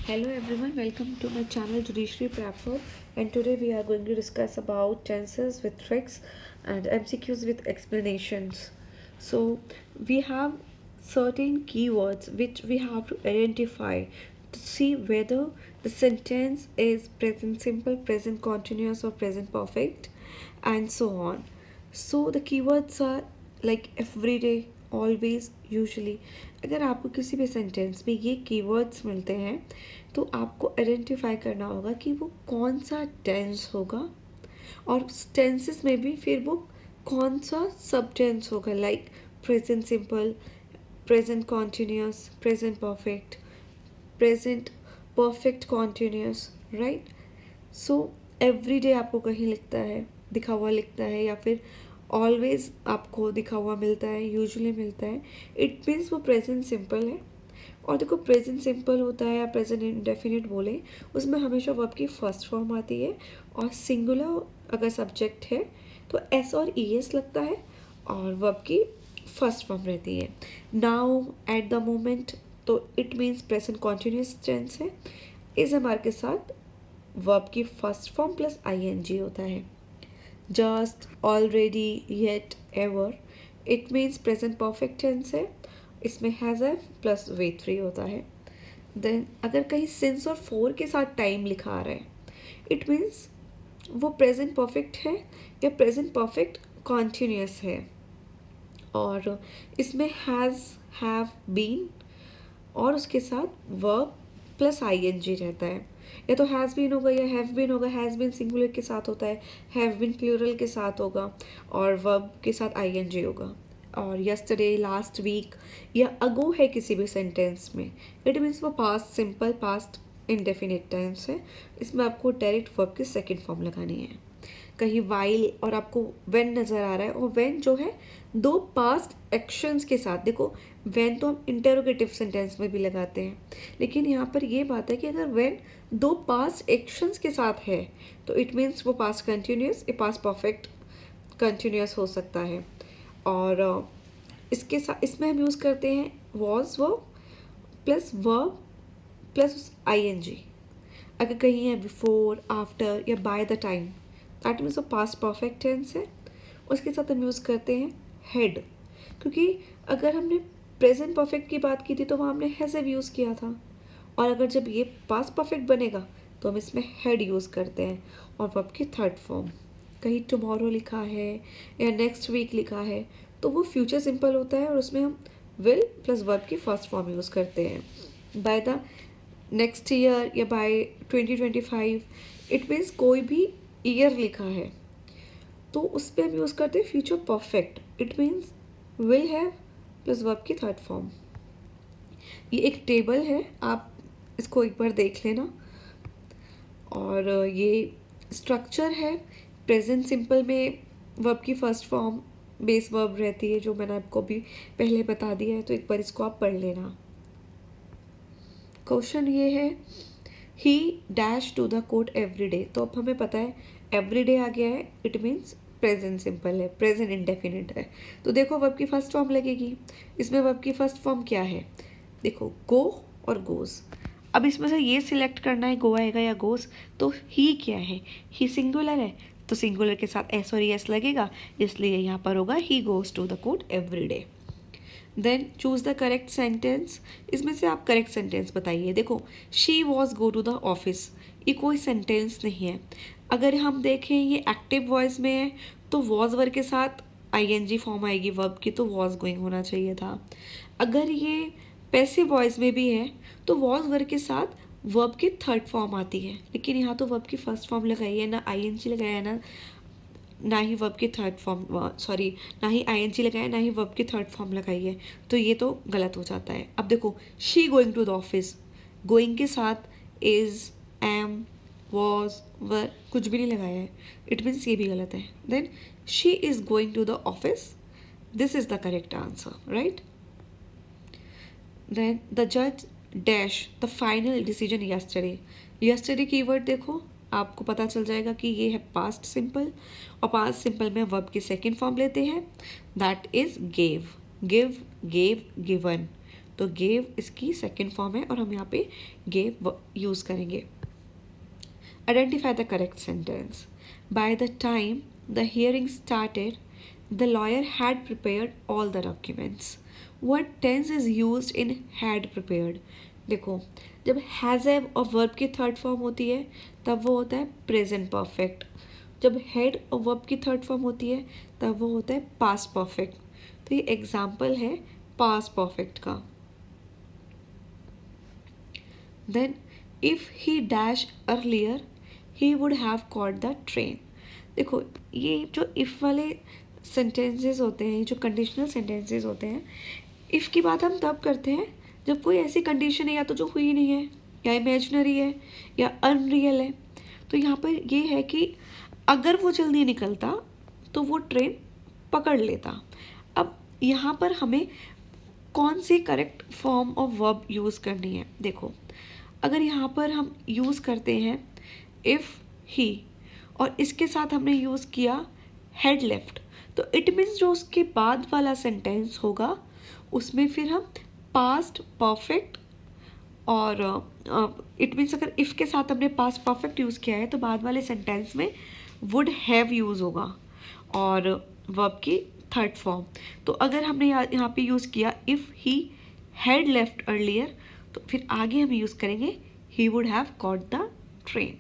Hello everyone, welcome to my channel Judiciary Platform, and today we are going to discuss about tenses with tricks and MCQs with explanations. So we have certain keywords which we have to identify to see whether the sentence is present simple, present continuous or present perfect and so on. So the keywords are like everyday, always, usually. अगर आपको किसी भी sentence में ये keywords मिलते हैं तो आपको आइडेंटिफाई करना होगा कि वो कौन सा टेंस होगा और टेंसेस में भी फिर वो कौन सा सब टेंस होगा, like present simple, present continuous, present perfect, present perfect continuous, right. So every day आपको कहीं लिखता है, दिखा हुआ लिखता है, या फिर ऑलवेज आपको दिखा हुआ मिलता है, यूजुअली मिलता है, इट मीन्स वो प्रेजेंट सिंपल है. और देखो प्रेजेंट सिंपल होता है या प्रेजेंट इंडेफिनिट बोले, उसमें हमेशा वर्ब की फर्स्ट फॉर्म आती है और सिंगुलर अगर सब्जेक्ट है तो एस और ई एस लगता है और वर्ब की फर्स्ट फॉर्म रहती है. नाउ, एट द मोमेंट, तो it means present continuous tense है. इस एमआर के साथ वर्ब की फर्स्ट फॉर्म प्लस आईएनजी होता है. Just, already, yet, ever, it means present perfect tense है. इसमें has F plus V three होता है. देन अगर कहीं सिंस और फोर के साथ टाइम लिखा आ रहा है, इट मीन्स वो प्रेजेंट परफेक्ट है या प्रेजेंट परफेक्ट कॉन्टिन्यूस है. और इसमें हैज़, हैव, बीन और उसके साथ वर्ब प्लस आईएनजी रहता है. या तो हैज़ बीन होगा या हैव बीन होगा. हैज़ बीन सिंगुलर के साथ होता है, हैव बीन प्लूरल के साथ होगा और वर्ब के साथ आईएनजी होगा. और यस्टरडे, लास्ट वीक या अगो है किसी भी सेंटेंस में, इट मीन्स वो past simple, past indefinite tense है. इसमें आपको डायरेक्ट वर्ब की सेकेंड फॉर्म लगानी है. कहीं वाइल और आपको व्हेन नज़र आ रहा है, और व्हेन जो है दो पास्ट एक्शंस के साथ. देखो व्हेन तो हम इंटेरोगेटिव सेंटेंस में भी लगाते हैं, लेकिन यहाँ पर ये बात है कि अगर व्हेन दो पास्ट एक्शंस के साथ है तो इट मीन्स वो पास्ट कंटिन्यूस या पास्ट परफेक्ट कंटिन्यूस हो सकता है. और इसके साथ इसमें हम यूज़ करते हैं was verb plus verb plus ING. अगर कहीं है बिफोर, आफ्टर या by the time, that means वो पास्ट परफेक्ट टेंस है. उसके साथ हम यूज़ करते हैं हेड, क्योंकि अगर हमने प्रेजेंट परफेक्ट की बात की थी तो वहाँ हमने हैज़ यूज़ किया था, और अगर जब ये पास्ट परफेक्ट बनेगा तो हम इसमें हेड यूज़ करते हैं. और वर्ब की थर्ड फॉर्म, कहीं टुमारो लिखा है या नेक्स्ट वीक लिखा है तो वो फ्यूचर सिंपल होता है और उसमें हम विल प्लस वर्ब की फर्स्ट फॉर्म यूज़ करते हैं. बाय द नेक्स्ट ईयर या बाय 2025, इट मीन्स कोई भी ईयर लिखा है तो उस पर हम यूज़ करते हैं future perfect. It means will have plus verb की थर्ड फॉर्म. ये एक टेबल है, आप इसको एक बार देख लेना. और ये स्ट्रक्चर है. प्रेजेंट सिंपल में वर्ब की फर्स्ट फॉर्म बेस वर्ब रहती है, जो मैंने आपको भी पहले बता दिया है, तो एक बार इसको आप पढ़ लेना. क्वेश्चन ये है, he dash to the court every day. तो अब हमें पता है एवरी डे आ गया है, इट मीन्स प्रेजेंट सिंपल है, प्रेजेंट इंडेफिनिट है. तो देखो वर्ब की फर्स्ट फॉर्म लगेगी. इसमें वर्ब की फर्स्ट फॉर्म क्या है, देखो गो और गोज. अब इसमें से ये सिलेक्ट करना है गो आएगा या गोज. तो ही क्या है, ही सिंगुलर है तो सिंगुलर के साथ एस और एस लगेगा, इसलिए यहाँ पर होगा he goes to the court every day. Then choose the correct sentence. इसमें से आप करेक्ट सेंटेंस बताइए. देखो she was go to the office, ये कोई सेंटेंस नहीं है. अगर हम देखें ये एक्टिव वॉइस में है तो वॉज वर्ब के साथ आईएनजी फॉर्म आएगी वर्ब की, तो वॉज गोइंग होना चाहिए था. अगर ये पैसिव वॉइस में भी है तो वॉज वर्ब के साथ वर्ब की थर्ड फॉर्म आती है, लेकिन यहाँ तो वर्ब की फर्स्ट फॉर्म लगाई है, ना आईएनजी लगाया है, ना ही वर्ब की थर्ड फॉर्म, सॉरी, ना ही आईएनजी लगाया है, ना ही वर्ब की थर्ड फॉर्म लगाई है, तो ये तो गलत हो जाता है. अब देखो she going to the office, going के साथ इज, एम, वॉज, वर कुछ भी नहीं लगाया है, इट मीन्स ये भी गलत है. Then she is going to the office, this is the correct answer, right. Then the जज dash the final decision yesterday. Yesterday keyword देखो, आपको पता चल जाएगा कि ये है पास्ट सिंपल, और पास्ट सिंपल में वर्ब की सेकेंड फॉर्म लेते हैं, that is gave. Give, gave, given. तो गेव इसकी सेकेंड फॉर्म है और हम यहाँ पे गेव यूज़ करेंगे. Identify the correct sentence. By the time the hearing started, the lawyer had prepared all the documents. What tense is used in had prepared? देखो, जब हैज़ हैव और वर्ब की थर्ड फॉर्म होती है तब वो होता है प्रेजेंट परफेक्ट. जब हैड और वर्ब की थर्ड फॉर्म होती है तब वो होता है पास्ट परफेक्ट. तो ये एग्जाम्पल है पास्ट परफेक्ट का. Then if he dash earlier he would have caught the train. देखो, ये जो इफ़ वाले सेंटेंसेस होते हैं, जो कंडीशनल सेंटेंसेस होते हैं, इफ़ की बात हम तब करते हैं जब कोई ऐसी कंडीशन है या तो जो हुई नहीं है, या इमेजिनरी है, या अनरियल है. तो यहाँ पर ये है कि अगर वो जल्दी निकलता तो वो ट्रेन पकड़ लेता. अब यहाँ पर हमें कौन सी correct form of verb use करनी है. देखो, अगर यहाँ पर हम यूज़ करते हैं इफ़ ही और इसके साथ हमने यूज़ किया हेड लेफ्ट, तो इट मीन्स जो उसके बाद वाला सेंटेंस होगा उसमें फिर हम पास्ट परफेक्ट और इट मीन्स अगर इफ़ के साथ हमने पास्ट परफेक्ट यूज़ किया है तो बाद वाले सेंटेंस में वुड हैव यूज़ होगा और वर्ब की थर्ड फॉर्म. तो अगर हमने यहाँ पे यूज़ किया if he had left earlier, तो फिर आगे हम यूज़ करेंगे he would have caught the train.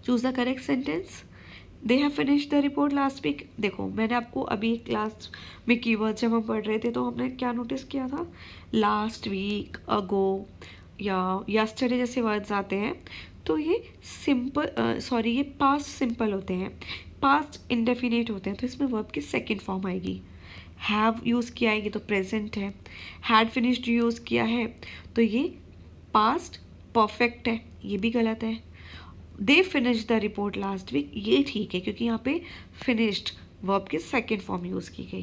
Choose the correct sentence. They have finish the report last week. देखो, मैंने आपको अभी क्लास में कीवर्ड जब हम पढ़ रहे थे तो हमने क्या नोटिस किया था, लास्ट वीक, अगो या यस्टरडे जैसे वर्ड्स आते हैं तो ये सिंपल ये पास्ट सिंपल होते हैं, पास्ट इंडेफिनिट होते हैं. तो इसमें वर्ब की सेकेंड फॉर्म आएगी. हैव यूज़ किया है ये तो प्रेजेंट है. हैड फिनिश्ड यूज़ किया है तो ये पास्ट परफेक्ट है, ये भी गलत है. They finish the report last week, ये ठीक है क्योंकि यहाँ पे फिनिश्ड वर्ब की सेकेंड फॉर्म यूज़ की गई.